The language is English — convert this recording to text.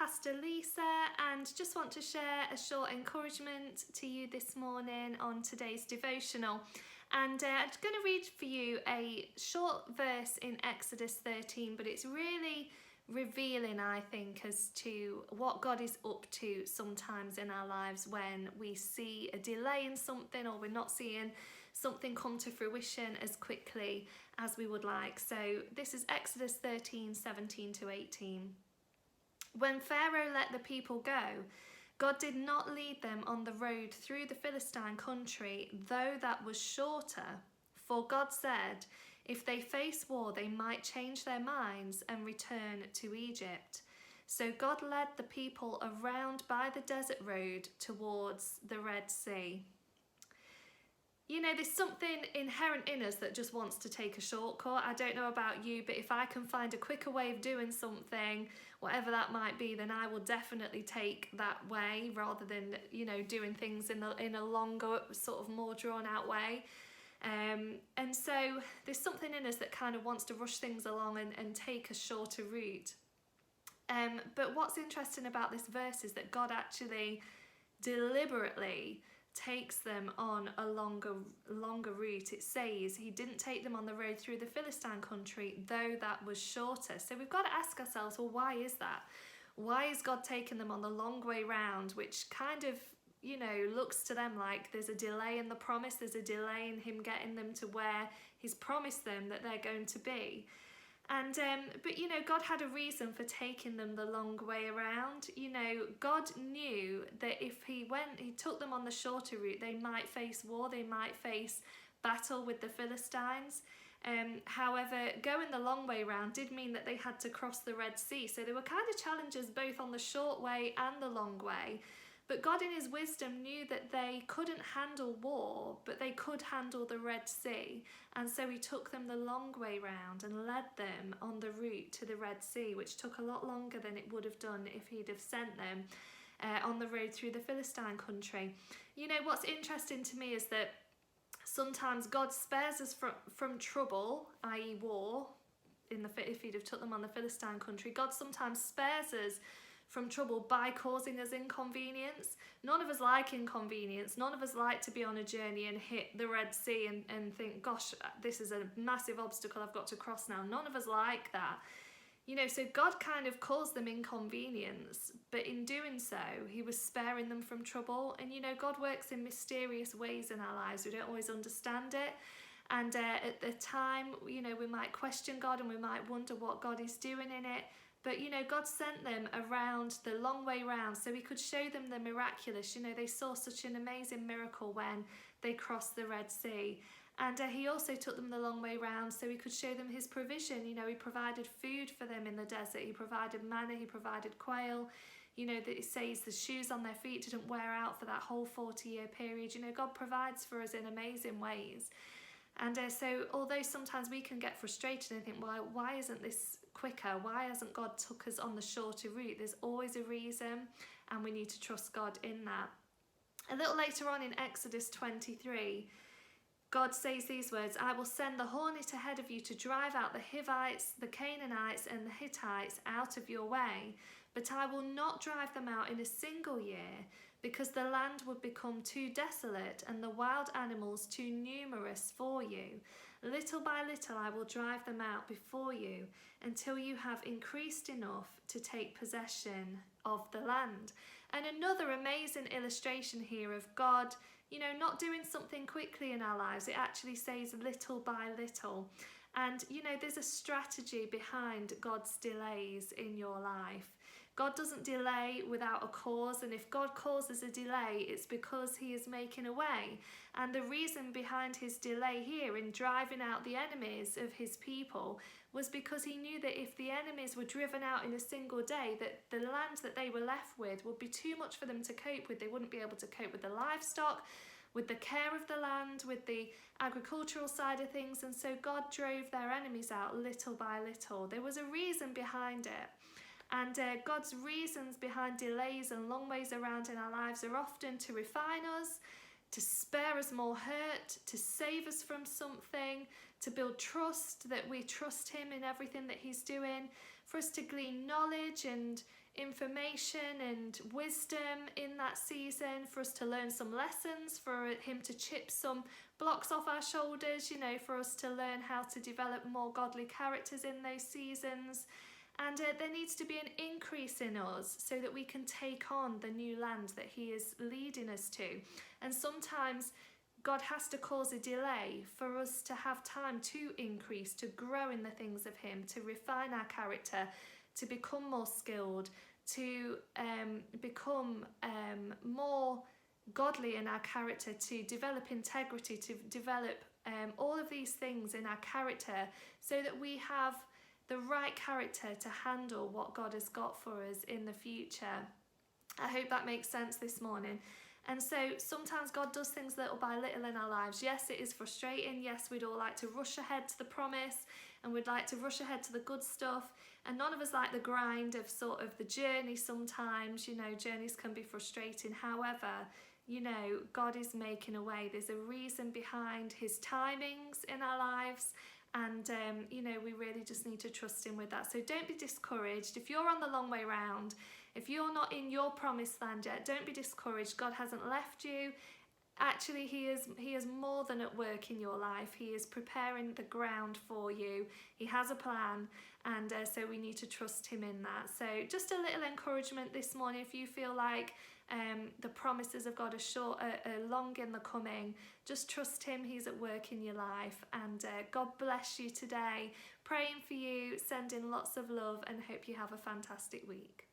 Pastor Lisa, and just want to share a short encouragement to you this morning on today's devotional. And I'm going to read for you a short verse in Exodus 13, but it's really revealing, I think, as to what God is up to sometimes in our lives when we see a delay in something, or we're not seeing something come to fruition as quickly as we would like. So this is Exodus 13, 17 to 18. When Pharaoh let the people go, God did not lead them on the road through the Philistine country, though that was shorter. For God said, if they face war, they might change their minds and return to Egypt. So God led the people around by the desert road towards the Red Sea. You know, there's something inherent in us that just wants to take a shortcut. I don't know about you, but if I can find a quicker way of doing something, whatever that might be, then I will definitely take that way rather than, you know, doing things in a longer, sort of more drawn out way. And so there's something in us that kind of wants to rush things along and take a shorter route. But what's interesting about this verse is that God actually deliberately takes them on a longer route. It says he didn't take them on the road through the Philistine country, though that was shorter. So we've got to ask ourselves, well, why is that? Why is God taking them on the long way round, which kind of, you know, looks to them like there's a delay in the promise, there's a delay in him getting them to where he's promised them that they're going to be. And but you know, God had a reason for taking them the long way around. You know, God knew that if he took them on the shorter route, they might face war, they might face battle with the Philistines. However, going the long way round did mean that they had to cross the Red Sea. So there were kind of challenges both on the short way and the long way. But God in his wisdom knew that they couldn't handle war, but they could handle the Red Sea. And so he took them the long way round and led them on the route to the Red Sea, which took a lot longer than it would have done if he'd have sent them on the road through the Philistine country. You know, what's interesting to me is that sometimes God spares us from trouble, i.e. war, if he'd have took them on the Philistine country. God sometimes spares us from trouble by causing us inconvenience. None of us like inconvenience. None of us like to be on a journey and hit the Red Sea and think, gosh, this is a massive obstacle I've got to cross now. None of us like that. You know, so God kind of caused them inconvenience, but in doing so, he was sparing them from trouble. And, you know, God works in mysterious ways in our lives. We don't always understand it. And at the time, you know, we might question God and we might wonder what God is doing in it. But, you know, God sent them around the long way round so he could show them the miraculous. You know, they saw such an amazing miracle when they crossed the Red Sea. And he also took them the long way round so he could show them his provision. You know, he provided food for them in the desert. He provided manna, he provided quail. You know, that it says the shoes on their feet didn't wear out for that whole 40-year period. You know, God provides for us in amazing ways. And so although sometimes we can get frustrated and think, well, why isn't this quicker? Why hasn't God took us on the shorter route? There's always a reason, and we need to trust God in that. A little later on in Exodus 23, God says these words, I will send the hornet ahead of you to drive out the Hivites, the Canaanites and the Hittites out of your way, but I will not drive them out in a single year, because the land would become too desolate and the wild animals too numerous for you. Little by little I will drive them out before you until you have increased enough to take possession of the land. And another amazing illustration here of God, you know, not doing something quickly in our lives. It actually says little by little. And, you know, there's a strategy behind God's delays in your life. God doesn't delay without a cause, and if God causes a delay, it's because he is making a way. And the reason behind his delay here in driving out the enemies of his people was because he knew that if the enemies were driven out in a single day, that the land that they were left with would be too much for them to cope with. They wouldn't be able to cope with the livestock, with the care of the land, with the agricultural side of things. And so God drove their enemies out little by little. There was a reason behind it. And God's reasons behind delays and long ways around in our lives are often to refine us, to spare spare us more hurt, to save us from something, to build trust, that we trust him in everything that he's doing, for us to glean knowledge and information and wisdom in that season, for us to learn some lessons, for him to chip some blocks off our shoulders, you know, for us to learn how to develop more godly characters in those seasons. And there needs to be an increase in us so that we can take on the new land that he is leading us to. And sometimes God has to cause a delay for us to have time to increase, to grow in the things of him, to refine our character, to become more skilled, to become more godly in our character, to develop integrity, to develop all of these things in our character so that we have the right character to handle what God has got for us in the future. I hope that makes sense this morning. And so sometimes God does things little by little in our lives. Yes, it is frustrating. Yes, we'd all like to rush ahead to the promise and we'd like to rush ahead to the good stuff. And none of us like the grind of sort of the journey sometimes. You know, journeys can be frustrating. However, you know, God is making a way. There's a reason behind his timings in our lives. And, you know, we really just need to trust him with that. So don't be discouraged. If you're on the long way round, if you're not in your promised land yet, don't be discouraged. God hasn't left you. Actually, he is more than at work in your life. He is preparing the ground for you. He has a plan. And so we need to trust him in that. So just a little encouragement this morning. If you feel like the promises of God are long in the coming, just trust him. He's at work in your life. And God bless you today. Praying for you, sending lots of love, and hope you have a fantastic week.